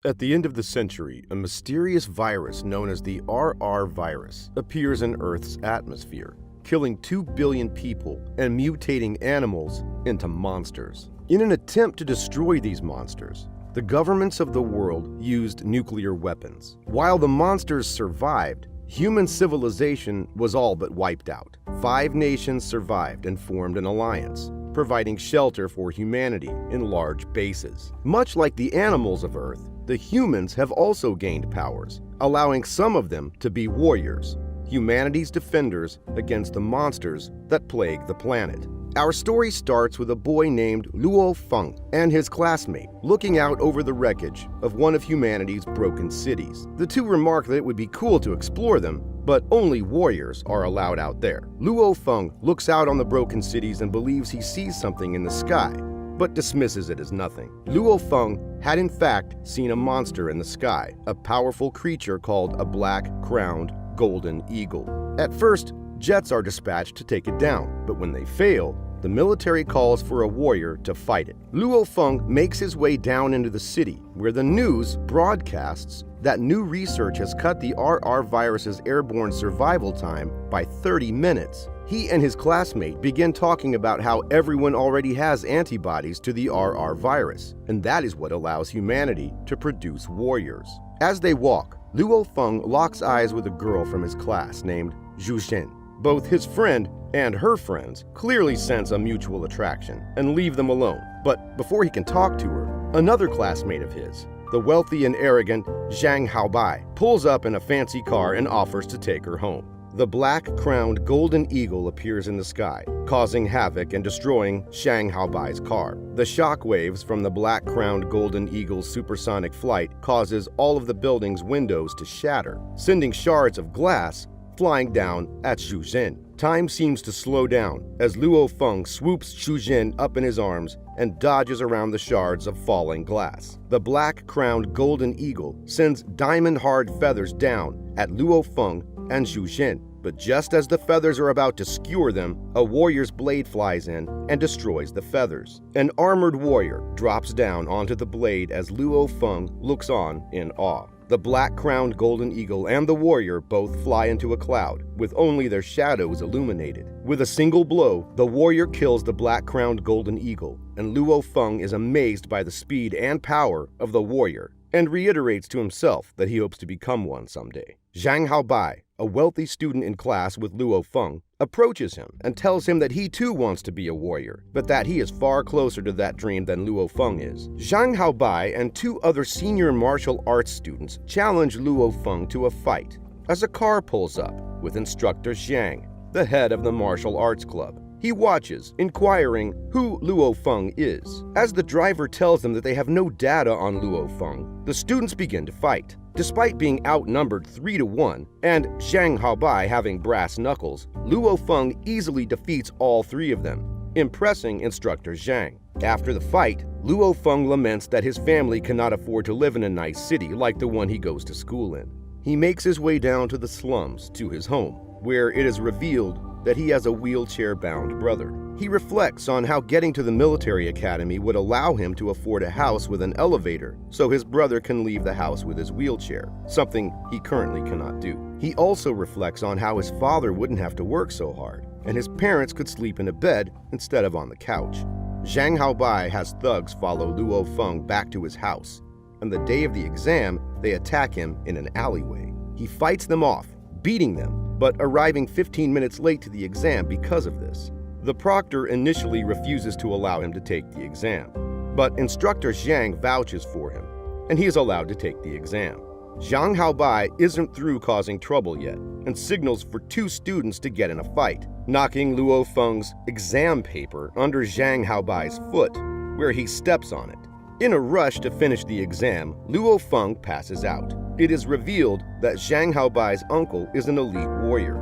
At the end of the century, a mysterious virus known as the RR virus appears in Earth's atmosphere, killing 2 billion people and mutating animals into monsters. In an attempt to destroy these monsters, the governments of the world used nuclear weapons. While the monsters survived, human civilization was all but wiped out. 5 nations survived and formed an alliance, providing shelter for humanity in large bases. Much like the animals of Earth, the humans have also gained powers, allowing some of them to be warriors, humanity's defenders against the monsters that plague the planet. Our story starts with a boy named Luo Feng and his classmate looking out over the wreckage of one of humanity's broken cities. The two remark that it would be cool to explore them, but only warriors are allowed out there. Luo Feng looks out on the broken cities and believes he sees something in the sky, but dismisses it as nothing. Luo Feng had in fact seen a monster in the sky, a powerful creature called a black-crowned golden eagle. At first, jets are dispatched to take it down, but when they fail, the military calls for a warrior to fight it. Luo Feng makes his way down into the city, where the news broadcasts that new research has cut the RR virus's airborne survival time by 30 minutes. He and his classmate begin talking about how everyone already has antibodies to the RR virus, and that is what allows humanity to produce warriors. As they walk, Luo Feng locks eyes with a girl from his class named Zhu. Both his friend and her friends clearly sense a mutual attraction and leave them alone. But before he can talk to her, another classmate of his, the wealthy and arrogant Zhang Haobai, pulls up in a fancy car and offers to take her home. The black-crowned golden eagle appears in the sky, causing havoc and destroying Zhang Haobai's car. The shockwaves from the black-crowned golden eagle's supersonic flight causes all of the building's windows to shatter, sending shards of glass flying down at Zhu. Time seems to slow down as Luo Feng swoops Zhu up in his arms and dodges around the shards of falling glass. The black-crowned golden eagle sends diamond-hard feathers down at Luo Feng and Zhu, but just as the feathers are about to skewer them, a warrior's blade flies in and destroys the feathers. An armored warrior drops down onto the blade as Luo Feng looks on in awe. The black-crowned golden eagle and the warrior both fly into a cloud, with only their shadows illuminated. With a single blow, the warrior kills the black-crowned golden eagle, and Luo Feng is amazed by the speed and power of the warrior, and reiterates to himself that he hopes to become one someday. Zhang Haobai, a wealthy student in class with Luo Feng, approaches him and tells him that he too wants to be a warrior, but that he is far closer to that dream than Luo Feng is. Zhang Haobai and 2 other senior martial arts students challenge Luo Feng to a fight as a car pulls up with instructor Zhang, the head of the martial arts club. He watches, inquiring who Luo Feng is. As the driver tells them that they have no data on Luo Feng, the students begin to fight. Despite being outnumbered 3-1, and Zhang Haobai having brass knuckles, Luo Feng easily defeats all 3 of them, impressing instructor Zhang. After the fight, Luo Feng laments that his family cannot afford to live in a nice city like the one he goes to school in. He makes his way down to the slums to his home, where it is revealed that he has a wheelchair-bound brother. He reflects on how getting to the military academy would allow him to afford a house with an elevator so his brother can leave the house with his wheelchair, something he currently cannot do. He also reflects on how his father wouldn't have to work so hard, and his parents could sleep in a bed instead of on the couch. Zhang Haobai has thugs follow Luo Feng back to his house, and the day of the exam, they attack him in an alleyway. He fights them off, beating them, but arriving 15 minutes late to the exam because of this. The proctor initially refuses to allow him to take the exam, but instructor Zhang vouches for him, and he is allowed to take the exam. Zhang Haobai isn't through causing trouble yet, and signals for 2 students to get in a fight, knocking Luo Feng's exam paper under Zhang Haobai's foot, where he steps on it. In a rush to finish the exam, Luo Feng passes out. It is revealed that Zhang Haobai's uncle is an elite warrior.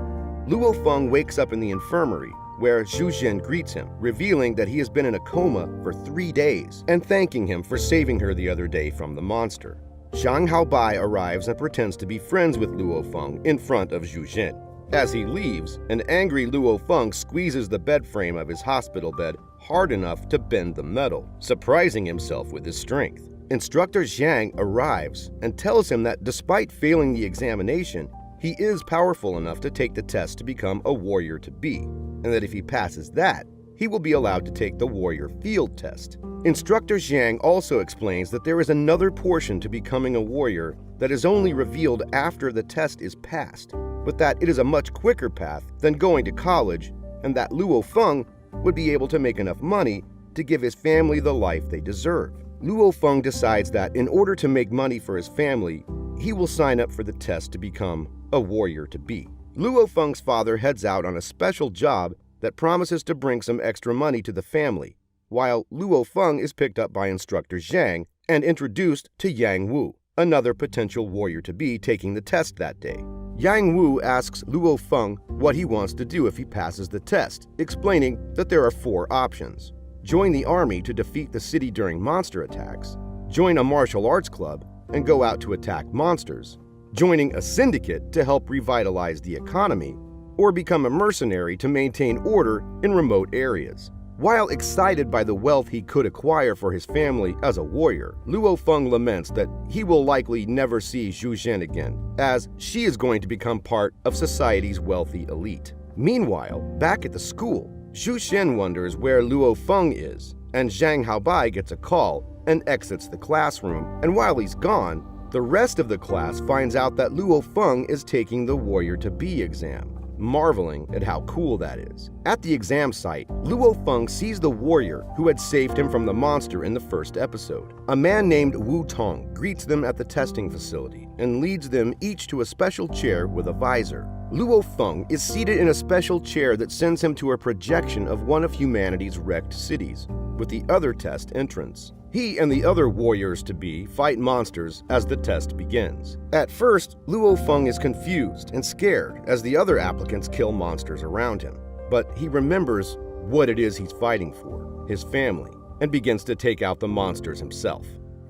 Luo Feng wakes up in the infirmary, where Zhu greets him, revealing that he has been in a coma for 3 days, and thanking him for saving her the other day from the monster. Zhang Haobai arrives and pretends to be friends with Luo Feng in front of Zhu. As he leaves, an angry Luo Feng squeezes the bed frame of his hospital bed hard enough to bend the metal, surprising himself with his strength. Instructor Zhang arrives and tells him that despite failing the examination, he is powerful enough to take the test to become a warrior to be, and that if he passes that, he will be allowed to take the warrior field test. Instructor Zhang also explains that there is another portion to becoming a warrior that is only revealed after the test is passed, but that it is a much quicker path than going to college, and that Luo Feng would be able to make enough money to give his family the life they deserve. Luo Feng decides that in order to make money for his family, he will sign up for the test to become a warrior to be. Luo Feng's father heads out on a special job that promises to bring some extra money to the family, while Luo Feng is picked up by Instructor Zhang and introduced to Yang Wu, another potential warrior to be taking the test that day. Yang Wu asks Luo Feng what he wants to do if he passes the test, explaining that there are 4 options. Join the army to defeat the city during monster attacks, join a martial arts club and go out to attack monsters, joining a syndicate to help revitalize the economy, or become a mercenary to maintain order in remote areas. While excited by the wealth he could acquire for his family as a warrior, Luo Feng laments that he will likely never see Zhu Zhen again, as she is going to become part of society's wealthy elite. Meanwhile, back at the school, Zhu Zhen wonders where Luo Feng is, and Zhang Haobai gets a call and exits the classroom, and while he's gone, the rest of the class finds out that Luo Feng is taking the Warrior to Be exam, marveling at how cool that is. At the exam site, Luo Feng sees the warrior who had saved him from the monster in the first episode. A man named Wu Tong greets them at the testing facility and leads them each to a special chair with a visor. Luo Feng is seated in a special chair that sends him to a projection of one of humanity's wrecked cities, with the other test entrance. He and the other warriors to be fight monsters as the test begins. At first, Luo Feng is confused and scared as the other applicants kill monsters around him. But he remembers what it is he's fighting for, his family, and begins to take out the monsters himself.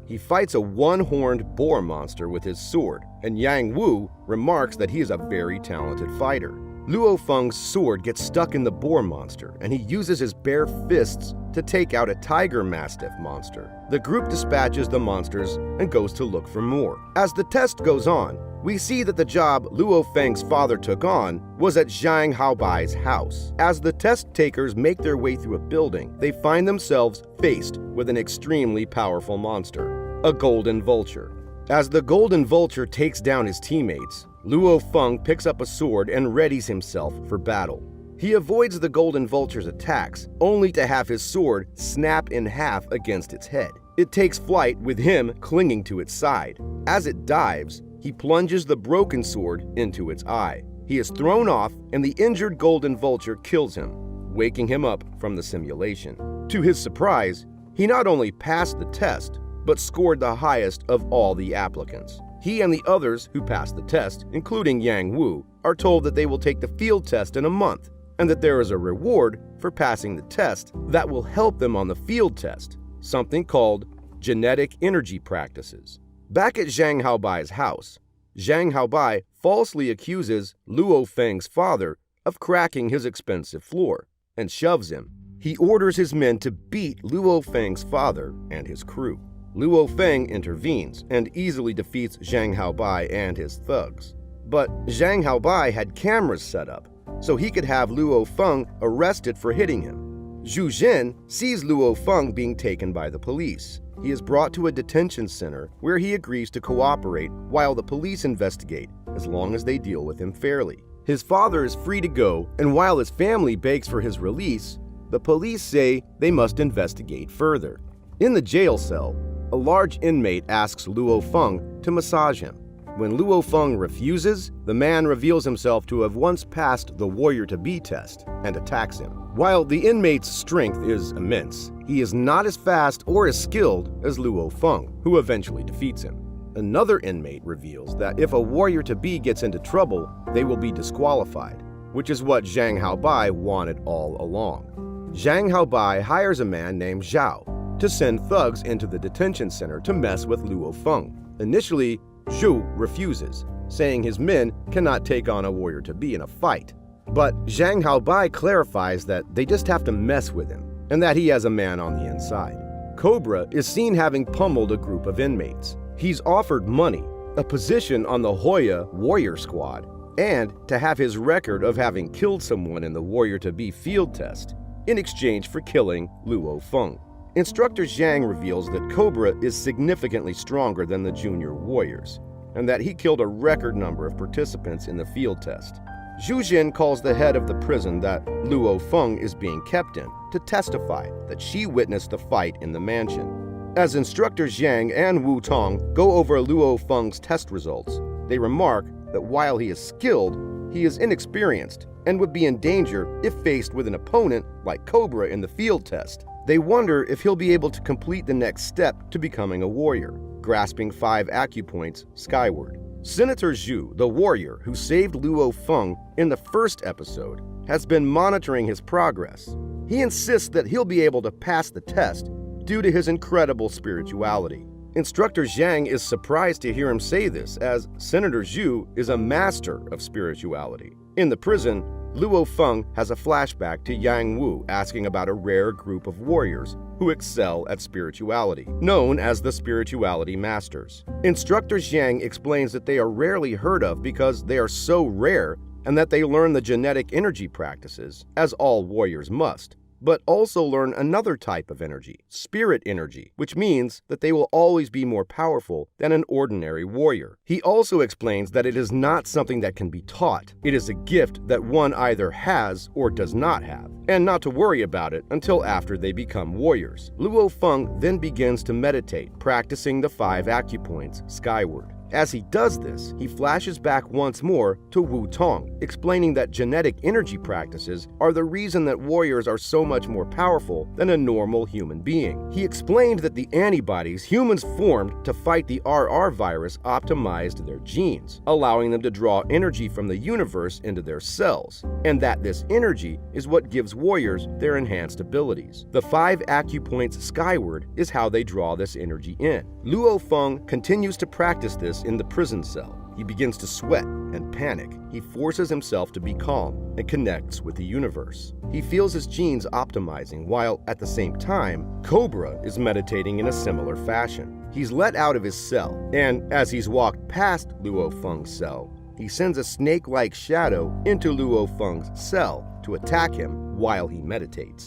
He fights a one-horned boar monster with his sword, and Yang Wu remarks that he is a very talented fighter. Luo Feng's sword gets stuck in the boar monster, and he uses his bare fists to take out a tiger mastiff monster. The group dispatches the monsters and goes to look for more. As the test goes on, we see that the job Luo Feng's father took on was at Zhang Haobai's house. As the test takers make their way through a building, they find themselves faced with an extremely powerful monster, a golden vulture. As the golden vulture takes down his teammates, Luo Feng picks up a sword and readies himself for battle. He avoids the golden vulture's attacks, only to have his sword snap in half against its head. It takes flight with him clinging to its side. As it dives, he plunges the broken sword into its eye. He is thrown off, and the injured golden vulture kills him, waking him up from the simulation. To his surprise, he not only passed the test, but scored the highest of all the applicants. He and the others who passed the test, including Yang Wu, are told that they will take the field test in a month, and that there is a reward for passing the test that will help them on the field test, something called genetic energy practices. Back at Zhang Haobai's house, Zhang Haobai falsely accuses Luo Feng's father of cracking his expensive floor and shoves him. He orders his men to beat Luo Feng's father and his crew. Luo Feng intervenes and easily defeats Zhang Haobai and his thugs. But Zhang Haobai had cameras set up so he could have Luo Feng arrested for hitting him. Zhu Zhen sees Luo Feng being taken by the police. He is brought to a detention center where he agrees to cooperate while the police investigate, as long as they deal with him fairly. His father is free to go, and while his family begs for his release, the police say they must investigate further. In the jail cell, a large inmate asks Luo Feng to massage him. When Luo Feng refuses, the man reveals himself to have once passed the Warrior to Be test and attacks him. While the inmate's strength is immense, he is not as fast or as skilled as Luo Feng, who eventually defeats him. Another inmate reveals that if a Warrior to Be gets into trouble, they will be disqualified, which is what Zhang Haobai wanted all along. Zhang Haobai hires a man named Zhao to send thugs into the detention center to mess with Luo Feng. Initially, Zhu refuses, saying his men cannot take on a Warrior to Be in a fight. But Zhang Haobai clarifies that they just have to mess with him, and that he has a man on the inside. Cobra is seen having pummeled a group of inmates. He's offered money, a position on the Hoya Warrior Squad, and to have his record of having killed someone in the Warrior to Be field test in exchange for killing Luo Feng. Instructor Zhang reveals that Cobra is significantly stronger than the junior warriors, and that he killed a record number of participants in the field test. Zhu Jin calls the head of the prison that Luo Feng is being kept in to testify that she witnessed the fight in the mansion. As Instructor Zhang and Wu Tong go over Luo Feng's test results, they remark that while he is skilled, he is inexperienced and would be in danger if faced with an opponent like Cobra in the field test. They wonder if he'll be able to complete the next step to becoming a warrior, grasping 5 acupoints skyward. Senator Zhu, the warrior who saved Luo Feng in the first episode, has been monitoring his progress. He insists that he'll be able to pass the test due to his incredible spirituality. Instructor Zhang is surprised to hear him say this, as Senator Zhu is a master of spirituality. In the prison, Luo Feng has a flashback to Yang Wu asking about a rare group of warriors who excel at spirituality, known as the Spirituality Masters. Instructor Zhang explains that they are rarely heard of because they are so rare and that they learn the genetic energy practices, as all warriors must, but also learn another type of energy, spirit energy, which means that they will always be more powerful than an ordinary warrior. He also explains that it is not something that can be taught. It is a gift that one either has or does not have, and not to worry about it until after they become warriors. Luo Feng then begins to meditate, practicing the 5 acupoints skyward. As he does this, he flashes back once more to Wu Tong, explaining that genetic energy practices are the reason that warriors are so much more powerful than a normal human being. He explained that the antibodies humans formed to fight the RR virus optimized their genes, allowing them to draw energy from the universe into their cells, and that this energy is what gives warriors their enhanced abilities. The 5 acupoints skyward is how they draw this energy in. Luo Feng continues to practice this in the prison cell. He begins to sweat and panic. He forces himself to be calm and connects with the universe. He feels his genes optimizing, while at the same time, Cobra is meditating in a similar fashion. He's let out of his cell, and as he's walked past Luo Feng's cell, he sends a snake-like shadow into Luo Feng's cell to attack him while he meditates.